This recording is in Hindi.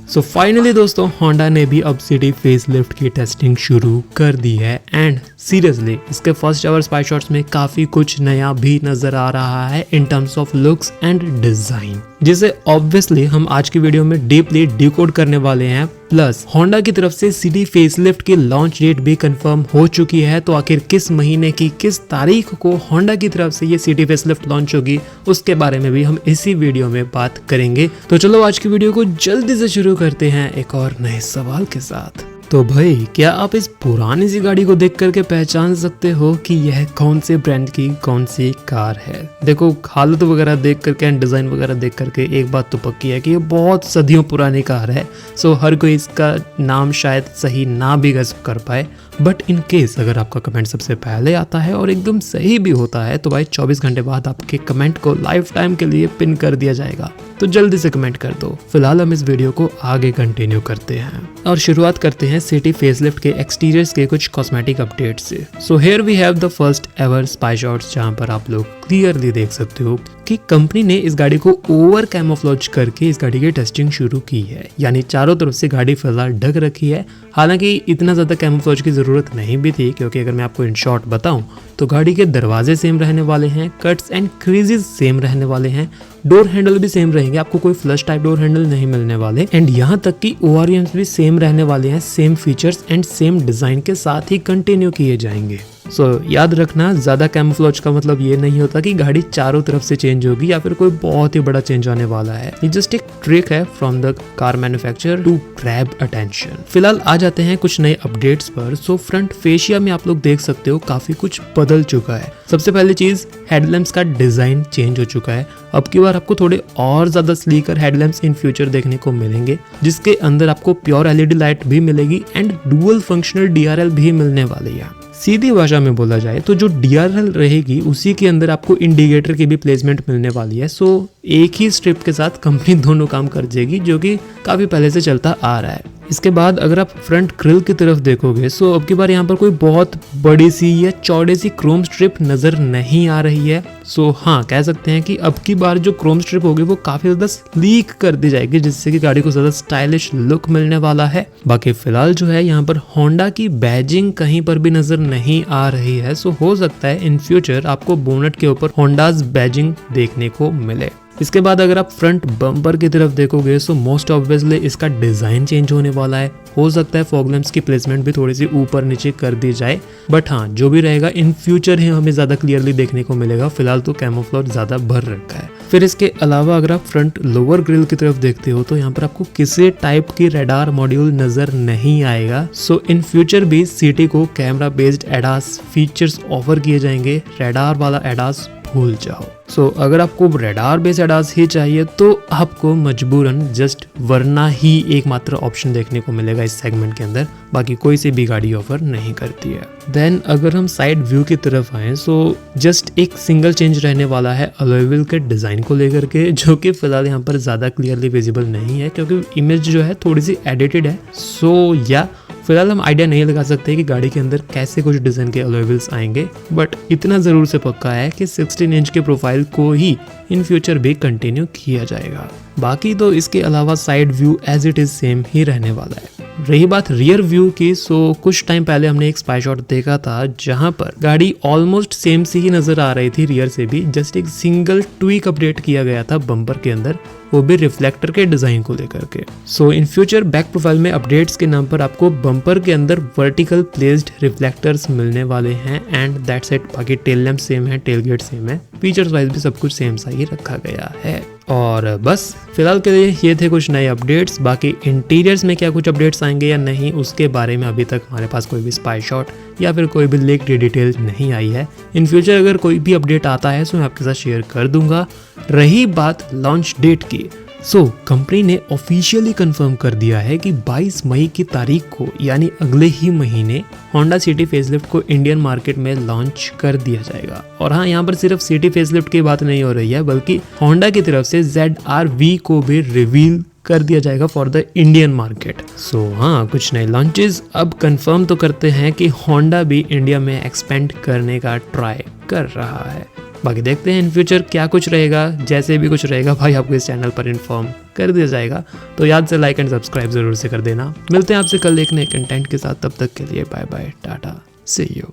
सो फाइनली दोस्तों होंडा ने भी अब सिटी फेसलिफ्ट की टेस्टिंग शुरू कर दी है एंड सीरियसली इसके फर्स्ट एवर स्पाई शॉट्स में काफी कुछ नया भी नजर आ रहा है in terms of looks and design, जिसे ऑब्वियसली हम आज की वीडियो में डीपली डिकोड करने वाले हैं। प्लस होंडा की तरफ से सिटी फेसलिफ्ट की लॉन्च डेट भी कंफर्म हो चुकी है, तो आखिर किस महीने की किस तारीख को होंडा की तरफ से ये सिटी फेसलिफ्ट लॉन्च होगी उसके बारे में भी हम इसी वीडियो में बात करेंगे। तो चलो आज की वीडियो को जल्दी से शुरू करते हैं एक और नए सवाल के साथ। तो भाई क्या आप इस पुरानी सी गाड़ी को देख करके पहचान सकते हो कि यह कौन से ब्रांड की कौन सी कार है? देखो हालत वगैरह देख करके एंड डिजाइन वगैरह देख करके एक बात तो पक्की है कि ये बहुत सदियों पुरानी कार है। सो हर कोई इसका नाम शायद सही ना भी गैस कर पाए, बट इन केस अगर आपका कमेंट सबसे पहले आता है और एकदम सही भी होता है तो भाई 24 घंटे बाद आपके कमेंट को लाइफ टाइम के लिए पिन कर दिया जाएगा। तो जल्दी से कमेंट कर दो। फिलहाल हम इस वीडियो को आगे कंटिन्यू करते हैं और शुरुआत करते हैं सिटी फेसलिफ्ट के एक्सटीरियर्स के कुछ कॉस्मेटिक अपडेट से। So here we have the first ever spy shots, जहां पर आप लोग क्लियरली देख सकते हो कि कंपनी ने इस गाड़ी को ओवर कैमोफ्लेज करके इस गाड़ी की टेस्टिंग शुरू की है, यानी चारों तरफ से गाड़ी फिलहाल ढक रखी है। हालांकि इतना ज्यादा कैमोफ्लेज की जरूरत नहीं भी थी, क्योंकि अगर मैं आपको इन शॉर्ट बताऊं तो गाड़ी के दरवाजे सेम रहने वाले हैं, कट्स एंड क्रीजेस सेम रहने वाले हैं, डोर हैंडल भी सेम रहेंगे, आपको कोई फ्लश टाइप डोर हैंडल नहीं मिलने वाले, एंड यहाँ तक कि ओआरएम्स भी सेम रहने वाले हैं, same features and same design के साथ ही कंटिन्यू किए जाएंगे। सो याद रखना, ज्यादा कैमोफ्लेज का मतलब ये नहीं होता कि गाड़ी चारों तरफ से चेंज होगी या फिर कोई बहुत ही बड़ा चेंज आने वाला है। ये जस्ट एक ट्रिक है from the car manufacturer to grab attention. फिलहाल आ जाते हैं कुछ नए अपडेट्स पर। सो फ्रंट फेशिया में आप लोग देख सकते हो काफी कुछ बदल चुका है। सबसे पहली चीज, हेडलैम्प्स का डिजाइन चेंज हो चुका है। अब की बार आपको थोड़े और ज्यादा स्लीकर हेडलैम्प्स इन फ्यूचर देखने को मिलेंगे, जिसके अंदर आपको प्योर एलईडी लाइट भी मिलेगी एंड डुअल फंक्शनल डीआरएल भी मिलने वाली है। सीधी भाषा में बोला जाए तो जो डीआरएल रहेगी उसी के अंदर आपको इंडिकेटर की भी प्लेसमेंट मिलने वाली है। सो एक ही स्ट्रिप के साथ कंपनी दोनों काम कर देगी, जो कि काफी पहले से चलता आ रहा है। इसके बाद अगर आप फ्रंट ग्रिल की तरफ देखोगे सो अब की बार यहाँ पर कोई बहुत बड़ी सी या चौड़े सी क्रोम स्ट्रिप नजर नहीं आ रही है। सो हाँ, कह सकते हैं कि अब की बार जो क्रोम स्ट्रिप होगी वो काफी ज्यादा स्लीक कर दी जाएगी, जिससे कि गाड़ी को ज्यादा स्टाइलिश लुक मिलने वाला है। बाकी फिलहाल जो है यहाँ पर होंडा की बैजिंग कहीं पर भी नजर नहीं आ रही है। सो हो सकता है इन फ्यूचर आपको बोनेट के ऊपर होंडाज बैजिंग देखने को मिले। इसके बाद अगर आप फ्रंट बम्पर की तरफ देखोगे सो मोस्ट ऑब्वियसली इसका डिजाइन चेंज होने वाला है। हो सकता है फॉग लैंप्स की प्लेसमेंट भी थोड़ी सी ऊपर नीचे कर दी जाए, बट हाँ जो भी रहेगा इन फ्यूचर ही हमें ज्यादा क्लियरली देखने को मिलेगा। फिलहाल तो कैमोफ्लेज ज्यादा भर रखा है। फिर इसके अलावा अगर आप फ्रंट लोअर ग्रिल की तरफ देखते हो तो यहाँ पर आपको किसी टाइप की रेडार मॉड्यूल नजर नहीं आएगा। सो इन फ्यूचर भी सिटी को camera based ADAS features offer किए जाएंगे। रेडार वाला एडास भूल जाओ। सो अगर आपको रेडार बेस्ड एडास ही चाहिए तो आपको मजबूरन जस्ट वरना ही एकमात्र ऑप्शन देखने को मिलेगा इस सेगमेंट के अंदर, बाकी कोई सी भी गाड़ी ऑफर नहीं करती है। देन अगर हम साइड व्यू की तरफ आए सो जस्ट एक सिंगल चेंज रहने वाला है अलॉय व्हील के डिजाइन को लेकर के, जो कि फिलहाल यहाँ पर ज्यादा क्लियरली विजिबल नहीं है क्योंकि इमेज जो है थोड़ी सी एडिटेड है। सो या फिलहाल हम आइडिया नहीं लगा सकते कि गाड़ी के अंदर कैसे कुछ डिजाइन के अलॉय व्हील्स आएंगे, बट इतना जरूर से पक्का है कि 16 इंच के प्रोफाइल को ही इन फ्यूचर भी कंटिन्यू किया जाएगा। बाकी तो इसके अलावा side view as it is same ही रहने वाला है। रही बात रियर व्यू की, सो कुछ टाइम पहले हमने एक स्पाई शॉट देखा था जहां पर गाड़ी ऑलमोस्ट सेम सी ही नजर आ रही थी रियर से भी, जस्ट एक सिंगल ट्वीक अपडेट किया गया था बम्पर के अंदर, वो भी रिफ्लेक्टर के डिजाइन को लेकर के। सो इन फ्यूचर बैक प्रोफाइल में अपडेट्स के नाम पर आपको बम्पर के अंदर वर्टिकल प्लेस्ड रिफ्लेक्टर्स मिलने वाले हैं एंड दैट्स इट। बाकी टेल लैम्प सेम है, टेल गेट सेम है, फीचर्स वाइज भी सब कुछ सेम सा ही रखा गया है। और बस फिलहाल के लिए ये थे कुछ नए अपडेट्स। बाकी इंटीरियर्स में क्या कुछ अपडेट्स आएंगे या नहीं उसके बारे में अभी तक हमारे पास कोई भी स्पाई शॉट या फिर कोई भी लीक डिटेल नहीं आई है। इन फ्यूचर अगर कोई भी अपडेट आता है तो मैं आपके साथ शेयर कर दूंगा। रही बात लॉन्च डेट की, सो कंपनी ने ऑफिशियली कंफर्म कर दिया है कि 22 मई की तारीख को यानी अगले ही महीने होंडा सिटी फेसलिफ्ट को इंडियन मार्केट में लॉन्च कर दिया जाएगा। और हाँ, यहाँ पर सिर्फ सिटी फेसलिफ्ट की बात नहीं हो रही है, बल्कि होंडा की तरफ से ZR-V को भी रिवील कर दिया जाएगा फॉर द इंडियन मार्केट। सो हाँ, कुछ नए लॉन्चेस अब कंफर्म तो करते हैं कि होंडा भी इंडिया में एक्सपेंड करने का ट्राई कर रहा है। बाकी देखते हैं इन फ्यूचर क्या कुछ रहेगा, जैसे भी कुछ रहेगा भाई आपको इस चैनल पर इन्फॉर्म कर दिया जाएगा। तो याद से लाइक एंड सब्सक्राइब जरूर से कर देना। मिलते हैं आपसे कल एक नए कंटेंट के साथ, तब तक के लिए bye bye, tata, see you.